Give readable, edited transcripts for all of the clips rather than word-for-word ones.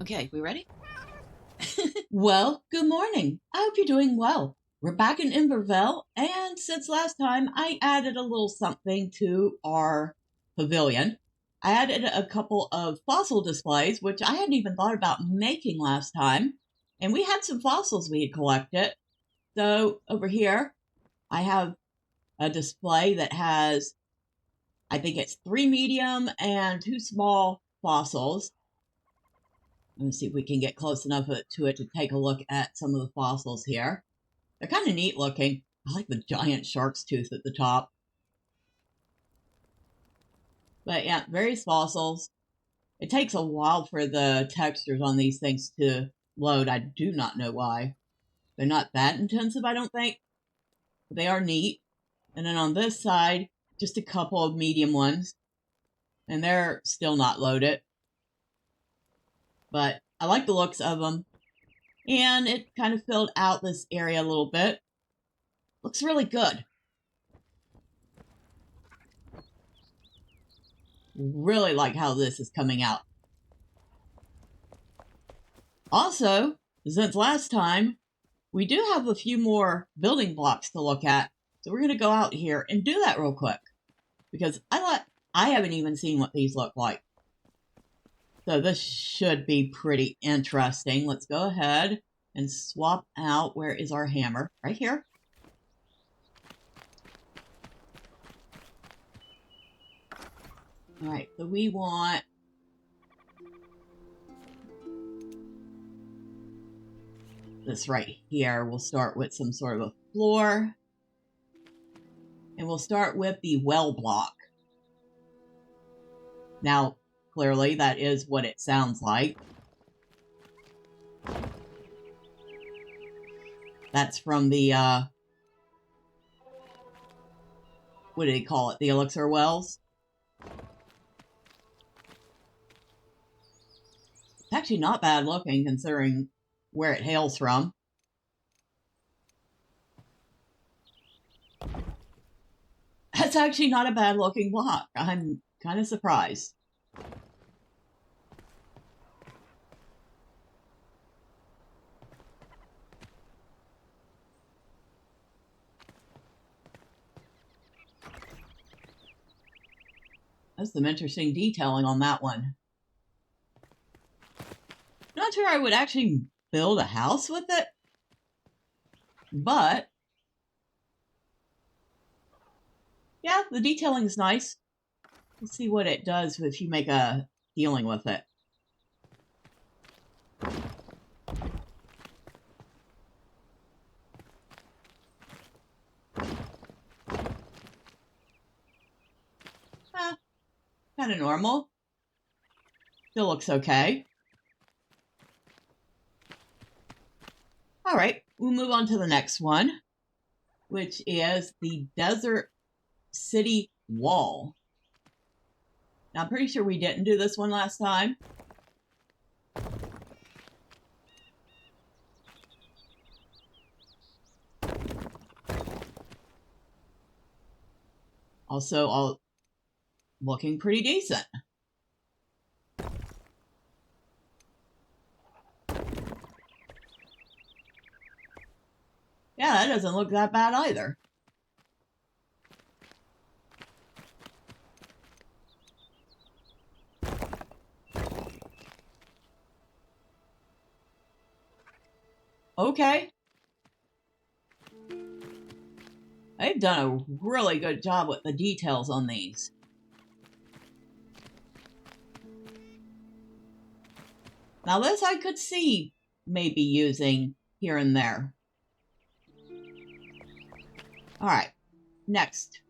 Okay, we ready? Well, good morning. I hope you're doing well. We're back in Inverville, and since last time, I added a little something to our pavilion. I added a couple of fossil displays, which I hadn't even thought about making last time. And we had some fossils we had collected. So over here, I have a display that has, I think it's three medium and two small fossils. Let me see if we can get close enough to it to take a look at some of the fossils here. They're kind of neat looking. I like the giant shark's tooth at the top. But yeah, various fossils. It takes a while for the textures on these things to load. I do not know why. They're not that intensive, I don't think. But they are neat. And then on this side, just a couple of medium ones. And they're still not loaded. But I like the looks of them. And it kind of filled out this area a little bit. Looks really good. Really like how this is coming out. Also, since last time, we do have a few more building blocks to look at. So we're going to go out here and do that real quick. Because I haven't even seen what these look like. So this should be pretty interesting. Let's go ahead and swap out. Where is our hammer? Right here. All right, so we want this right here. We'll start with some sort of a floor. And we'll start with the well block. Now, clearly, that is what it sounds like. That's from the, what do they call it? The elixir wells? It's actually not bad looking considering where it hails from. That's actually not a bad looking block. I'm kind of surprised. That's some interesting detailing on that one. Not sure I would actually build a house with it, but yeah, the detailing is nice. Let's see what it does if you make a ceiling with it. Kind of normal. Still looks okay. All right, we'll move on to the next one, which is the desert city wall. Now, I'm pretty sure we didn't do this one last time. Also, all looking pretty decent. Yeah, that doesn't look that bad either. Okay. They've done a really good job with the details on these. Now this I could see maybe using here and there. All right, next.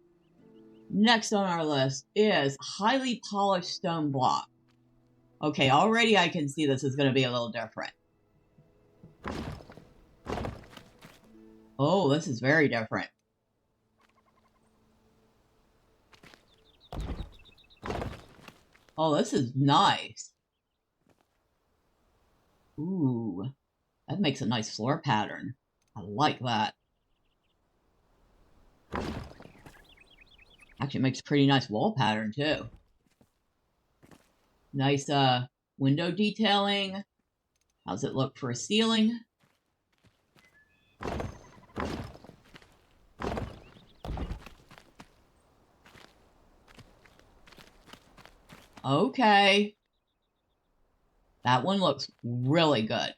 Next on our list is highly polished stone block. Okay, already I can see this is going to be a little different. Oh, this is very different. Oh, this is nice. Ooh, that makes a nice floor pattern. I like that. Actually, it makes a pretty nice wall pattern, too. Nice window detailing. How's it look for a ceiling? Okay. That one looks really good.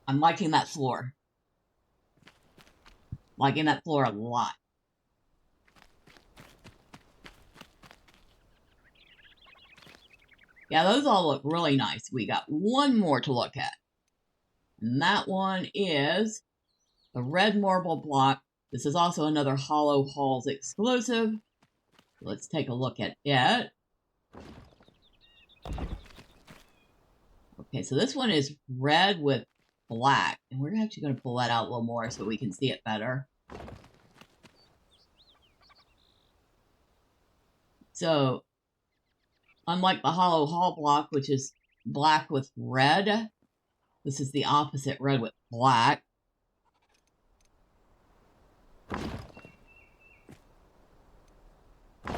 I'm liking that floor. Liking that floor a lot. Yeah, those all look really nice. We got one more to look at. And that one is the red marble block. This is also another Hollow Halls exclusive. Let's take a look at it. Okay, so this one is red with black. And we're actually going to pull that out a little more so we can see it better. So, unlike the Hollow Hall block, which is black with red, this is the opposite, red with black.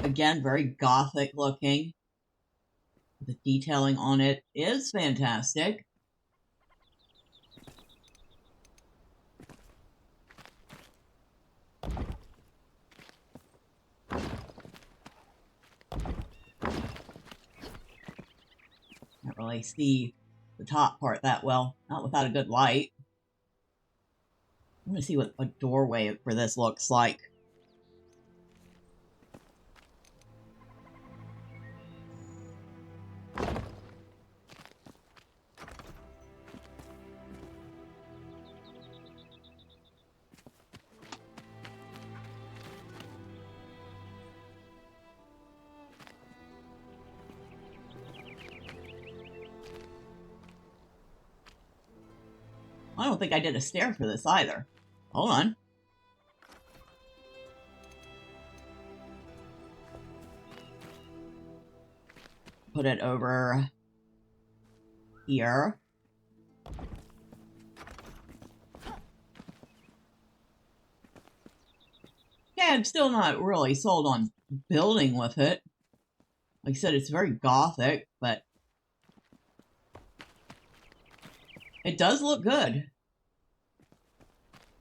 Again, very gothic looking. The detailing on it is fantastic. Can't really see the top part that well, not without a good light. I want to see what a doorway for this looks like. I don't think I did a stair for this either. Hold on. Put it over here. Yeah, I'm still not really sold on building with it. Like I said, it's very gothic, but it does look good.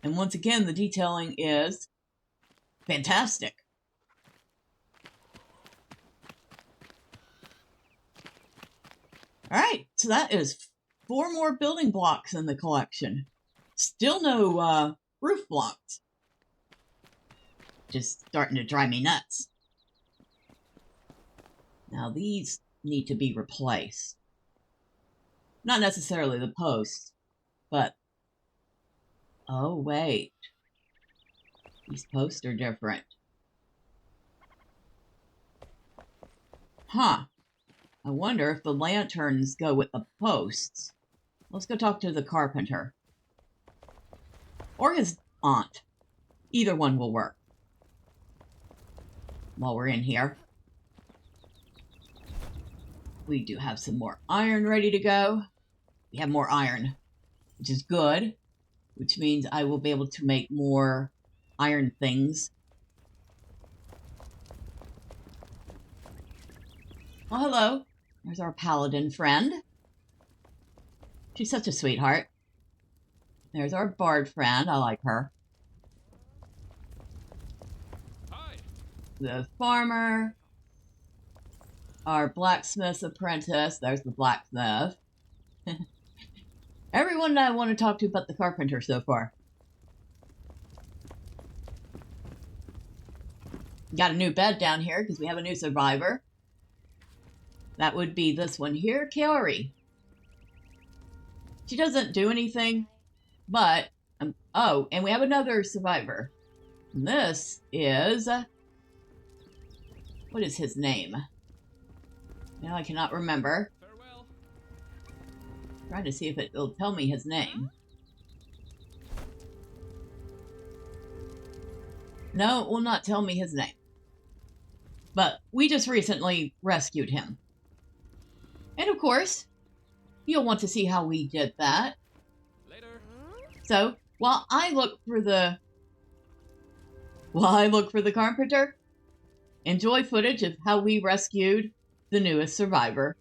And once again, the detailing is fantastic. Alright, so that is 4 more building blocks in the collection. Still no roof blocks. Just starting to drive me nuts. Now these need to be replaced. Not necessarily the posts, but... Oh, wait. These posts are different. Huh. I wonder if the lanterns go with the posts. Let's go talk to the carpenter. Or his aunt. Either one will work. While we're in here. We do have some more iron ready to go. We have more iron, which is good. Which means I will be able to make more iron things. Well, hello. There's our paladin friend. She's such a sweetheart. There's our bard friend. I like her. Hi. The farmer. Our blacksmith's apprentice. There's the blacksmith. Everyone I want to talk to but the carpenter so far. Got a new bed down here because we have a new survivor. That would be this one here, Kaori. She doesn't do anything, but... oh, and we have another survivor. And this is... what is his name? Now I cannot remember. Trying to see if it'll tell me his name. No, it will not tell me his name. But we just recently rescued him. And of course, you'll want to see how we did that. Later. So, while I look for the carpenter, enjoy footage of how we rescued the newest survivor.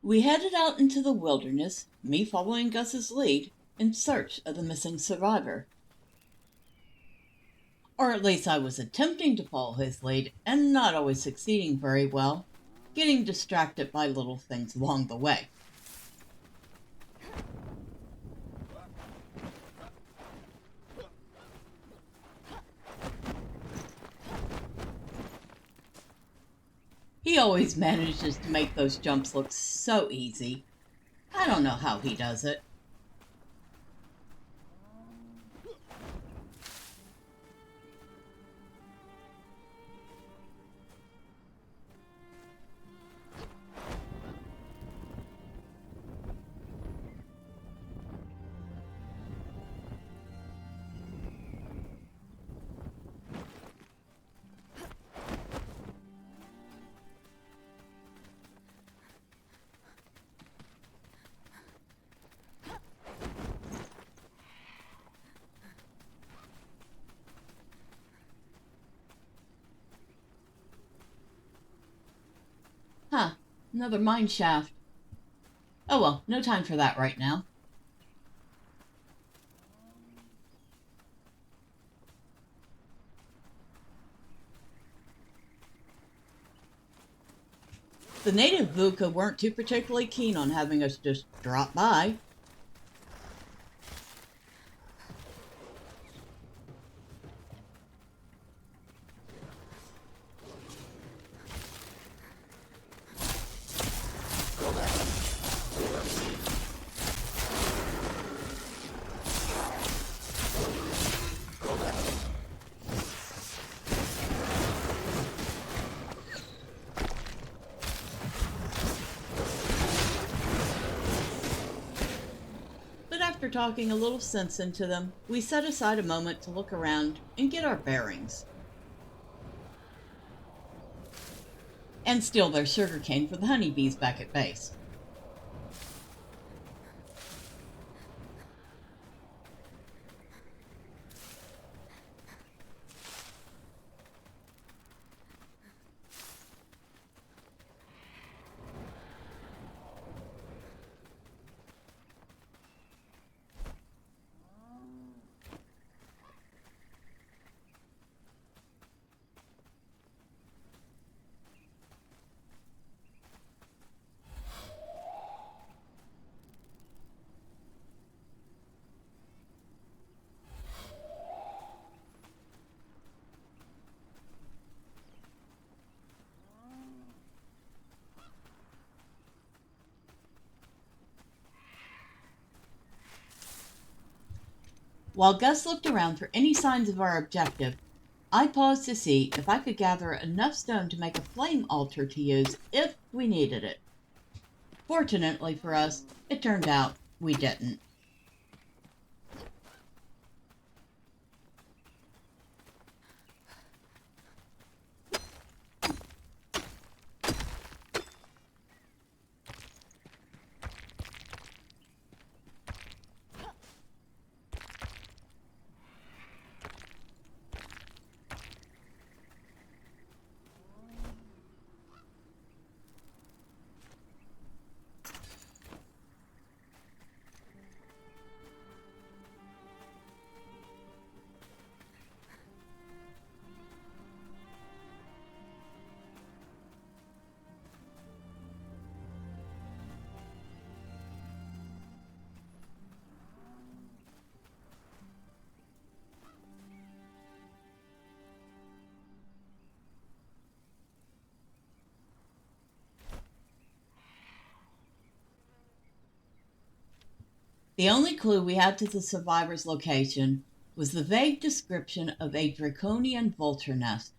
We headed out into the wilderness, me following Gus's lead, in search of the missing survivor. Or at least I was attempting to follow his lead and not always succeeding very well, getting distracted by little things along the way. He always manages to make those jumps look so easy. I don't know how he does it. Huh, another mine shaft. Oh well, no time for that right now. The native Vuka weren't too particularly keen on having us just drop by. But after talking a little sense into them, we set aside a moment to look around and get our bearings. And steal their sugarcane for the honeybees back at base. While Gus looked around for any signs of our objective, I paused to see if I could gather enough stone to make a flame altar to use if we needed it. Fortunately for us, it turned out we didn't. The only clue we had to the survivor's location was the vague description of a draconian vulture nest.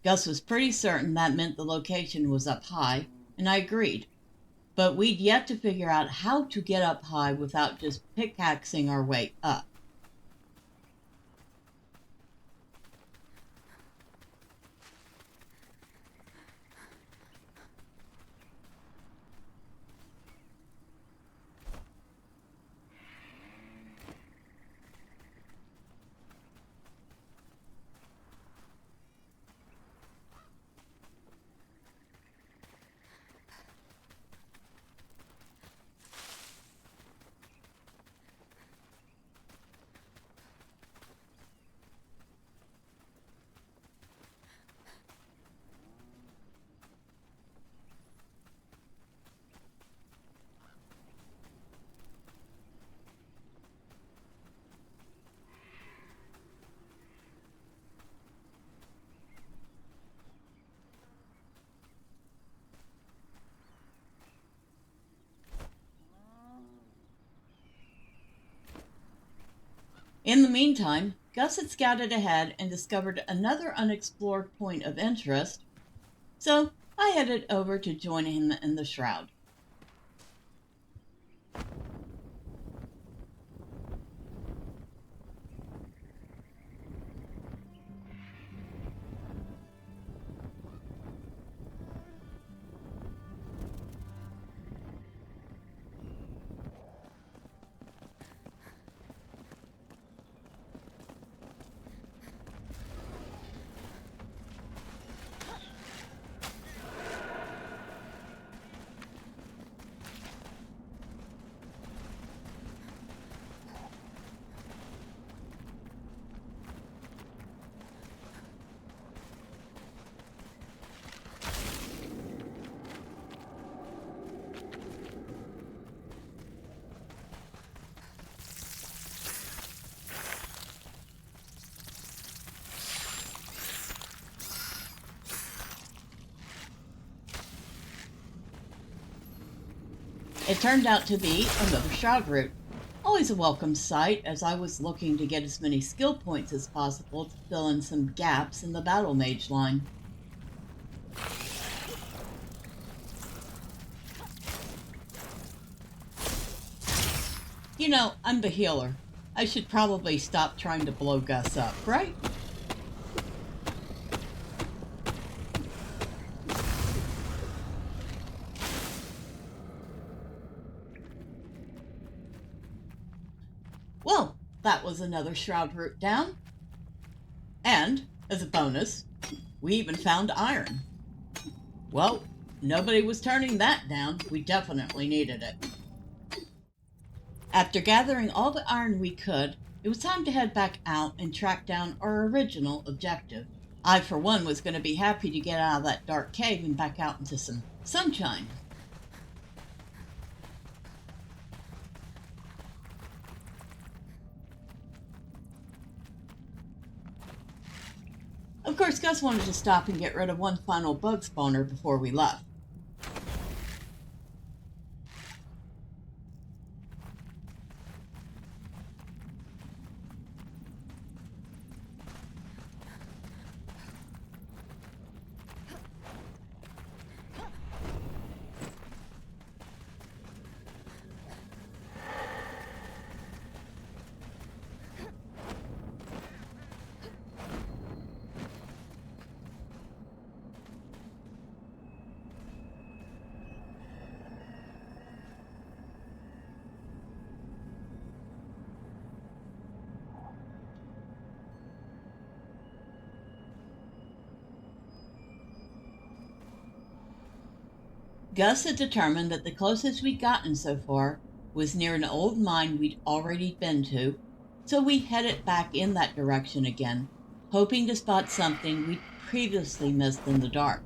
Gus was pretty certain that meant the location was up high, and I agreed. But we'd yet to figure out how to get up high without just pickaxing our way up. In the meantime, Gus had scouted ahead and discovered another unexplored point of interest, so I headed over to join him in the shroud. It turned out to be another shroud route. Always a welcome sight, as I was looking to get as many skill points as possible to fill in some gaps in the battle mage line. You know, I'm the healer. I should probably stop trying to blow Gus up, right? Well, that was another shroud route down. And, as a bonus, we even found iron. Well, nobody was turning that down. We definitely needed it. After gathering all the iron we could, it was time to head back out and track down our original objective. I, for one, was going to be happy to get out of that dark cave and back out into some sunshine. Of course, Gus wanted to stop and get rid of one final bug spawner before we left. Gus had determined that the closest we'd gotten so far was near an old mine we'd already been to, so we headed back in that direction again, hoping to spot something we'd previously missed in the dark.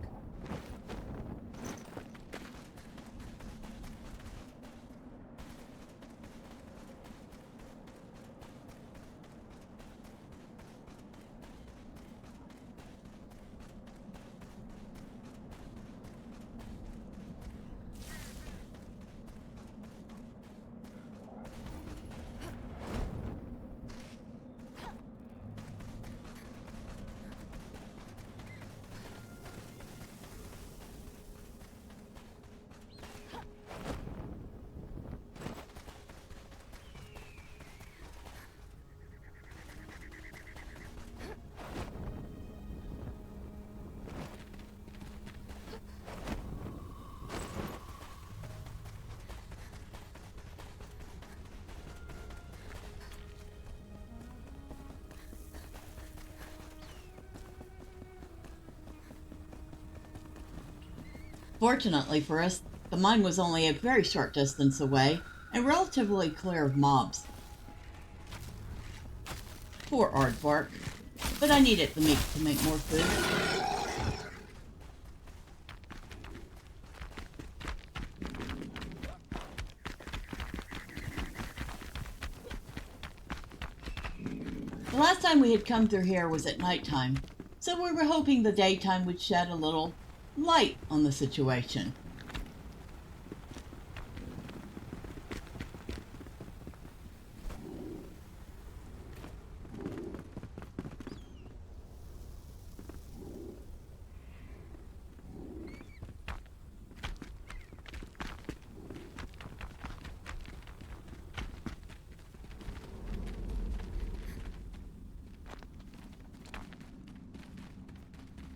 Fortunately for us, the mine was only a very short distance away and relatively clear of mobs. Poor aardvark, but I needed the meat to make more food. The last time we had come through here was at nighttime, so we were hoping the daytime would shed a little light on the situation.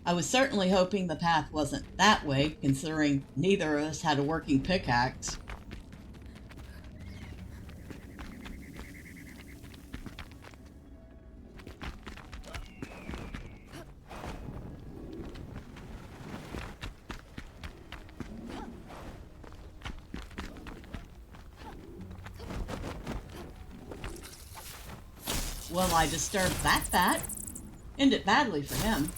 I was certainly hoping the path wasn't that way, considering neither of us had a working pickaxe. Well, I disturbed that fat. Ended badly for him.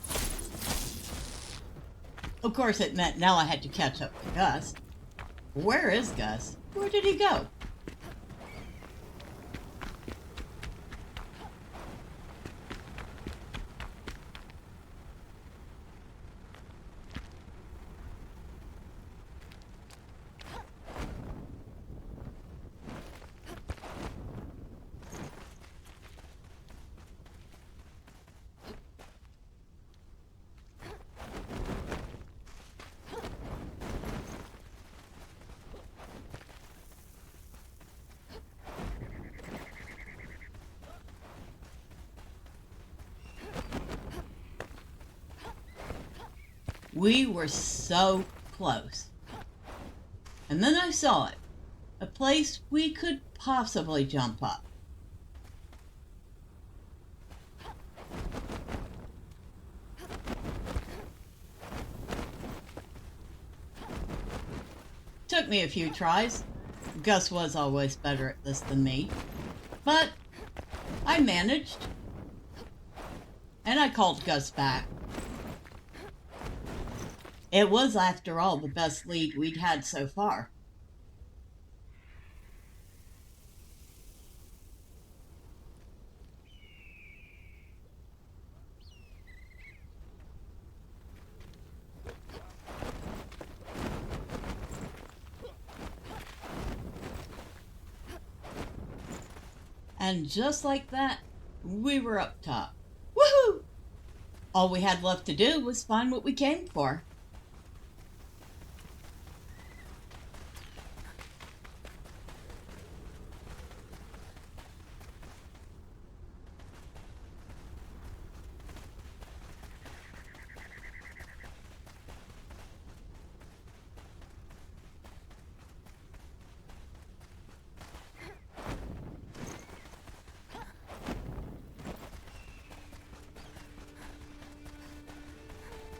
Of course, it meant now I had to catch up to Gus. Where is Gus? Where did he go? We were so close. And then I saw it. A place we could possibly jump up. Took me a few tries. Gus was always better at this than me. But I managed. And I called Gus back. It was, after all, the best lead we'd had so far. And just like that, we were up top. Woohoo! All we had left to do was find what we came for.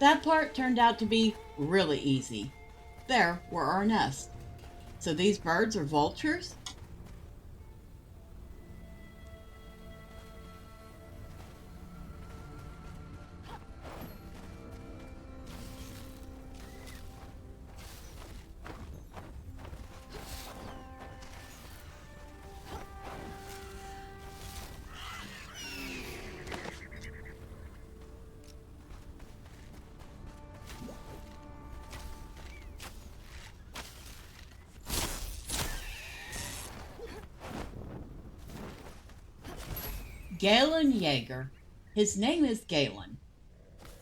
That part turned out to be really easy. There were our nests. So these birds are vultures? Galen Yeager. His name is Galen.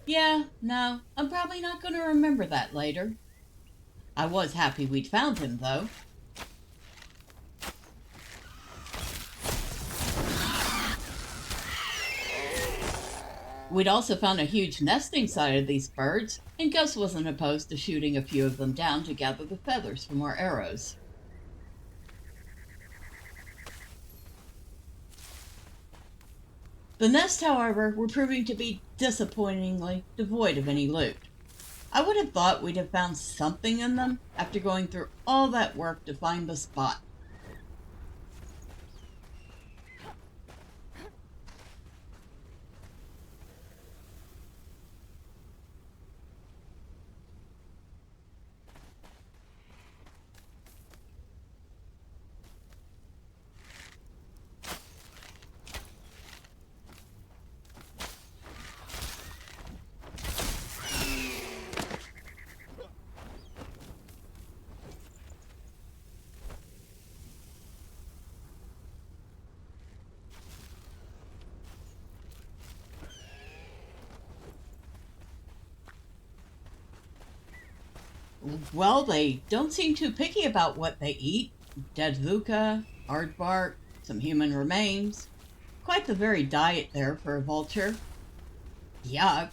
Yeah, no, I'm probably not going to remember that later. I was happy we'd found him, though. We'd also found a huge nesting site of these birds, and Gus wasn't opposed to shooting a few of them down to gather the feathers from our arrows. The nests, however, were proving to be disappointingly devoid of any loot. I would have thought we'd have found something in them after going through all that work to find the spot. Well, they don't seem too picky about what they eat. Dead vuca, hard bark, some human remains. Quite the varied diet there for a vulture. Yuck.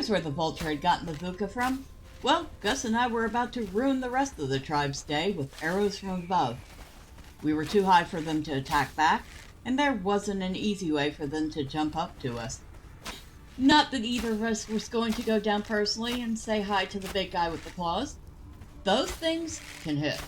Here's where the vulture had gotten the VUCA from. Well, Gus and I were about to ruin the rest of the tribe's day with arrows from above. We were too high for them to attack back, and there wasn't an easy way for them to jump up to us. Not that either of us was going to go down personally and say hi to the big guy with the claws. Those things can hit.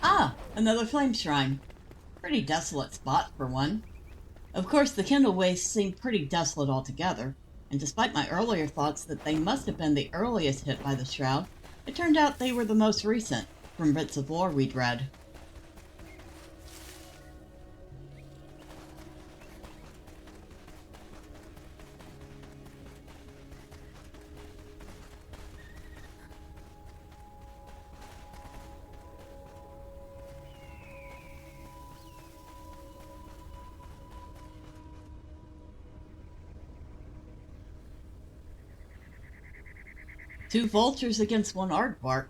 Ah, another flame shrine. Pretty desolate spot for one. Of course, the Kindle Wastes seemed pretty desolate altogether, and despite my earlier thoughts that they must have been the earliest hit by the Shroud, it turned out they were the most recent, from bits of lore we'd read. Two vultures against one aardvark.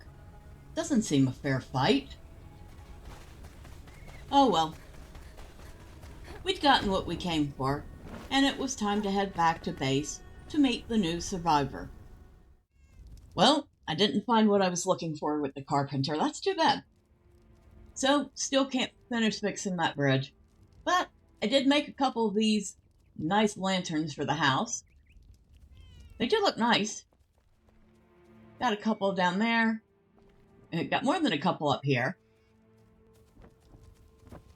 Doesn't seem a fair fight. Oh well. We'd gotten what we came for, and it was time to head back to base to meet the new survivor. Well, I didn't find what I was looking for with the carpenter. That's too bad. So, still can't finish fixing that bridge. But I did make a couple of these nice lanterns for the house. They do look nice. Got a couple down there. And got more than a couple up here.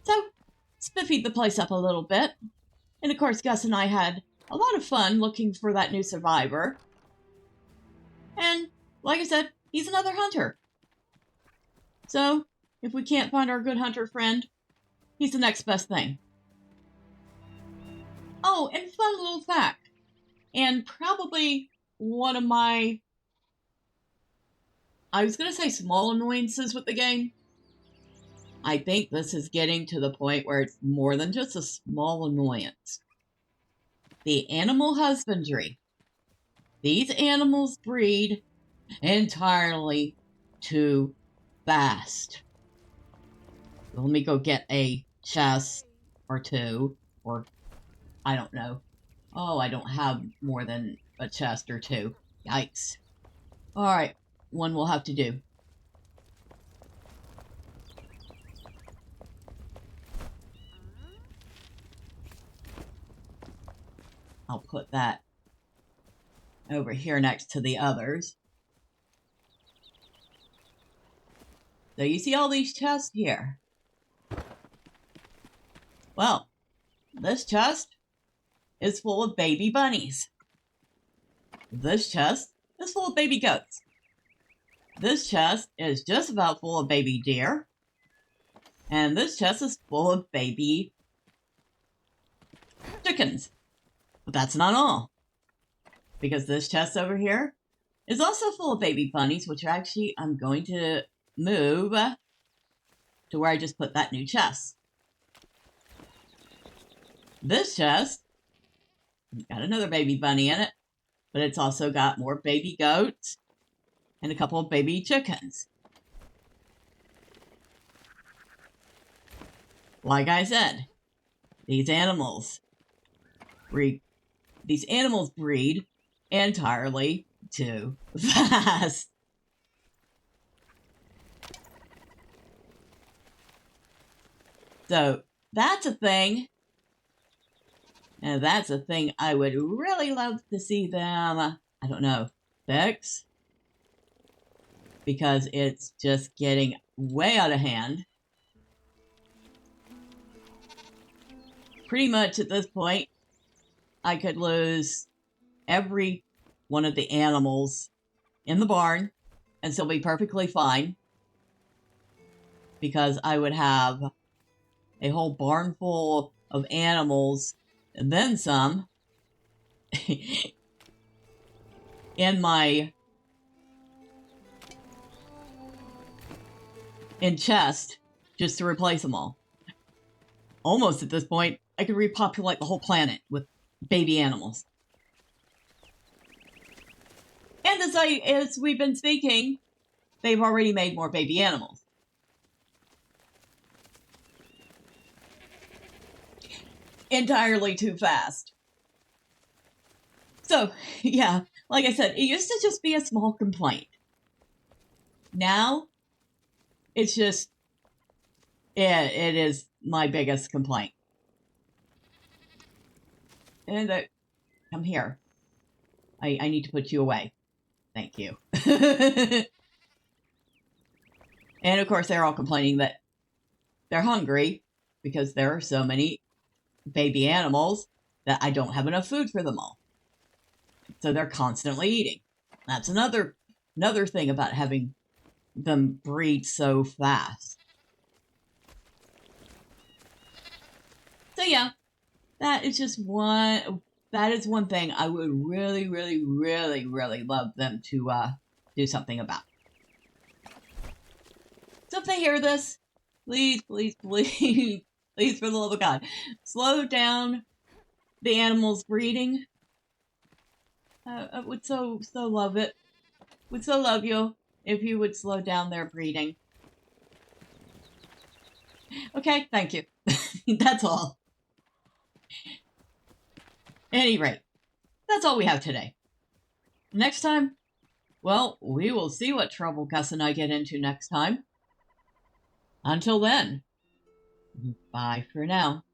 So, spiffied the place up a little bit. And of course, Gus and I had a lot of fun looking for that new survivor. And, like I said, he's another hunter. So, if we can't find our good hunter friend, he's the next best thing. Oh, and fun little fact. And probably one of my, I was going to say small annoyances with the game. I think this is getting to the point where it's more than just a small annoyance. The animal husbandry. These animals breed entirely too fast. Let me go get a chest or two, or I don't know. Oh, I don't have more than a chest or two. Yikes. Alright, one will have to do. I'll put that over here next to the others. So you see all these chests here? Well, this chest is full of baby bunnies. This chest is full of baby goats. This chest is just about full of baby deer. And this chest is full of baby chickens. But that's not all. Because this chest over here is also full of baby bunnies, which actually I'm going to move to where I just put that new chest. This chest got another baby bunny in it, but it's also got more baby goats and a couple of baby chickens. Like I said, these animals breed entirely too fast. So that's a thing. And that's a thing I would really love to see them, I don't know, fix. Because it's just getting way out of hand. Pretty much at this point, I could lose every one of the animals in the barn and still be perfectly fine, because I would have a whole barn full of animals and then some in my chest just to replace them all. Almost at this point, I could repopulate the whole planet with baby animals. And as we've been speaking, they've already made more baby animals. Entirely too fast. So, yeah, like I said, it used to just be a small complaint. Now, it's just, it is my biggest complaint. And come here. I need to put you away. Thank you. And of course, they're all complaining that they're hungry because there are so many baby animals that I don't have enough food for them all. So they're constantly eating. That's another thing about having them breed so fast. So yeah, that is one thing I would really, really, really, really love them to do something about. So if they hear this, please, please, please, please, for the love of God, slow down the animals' breeding. I would so love it. Would so love you if you would slow down their breeding. Okay, thank you. That's all. At any rate, that's all we have today. Next time, well, we will see what trouble Gus and I get into next time. Until then, bye for now.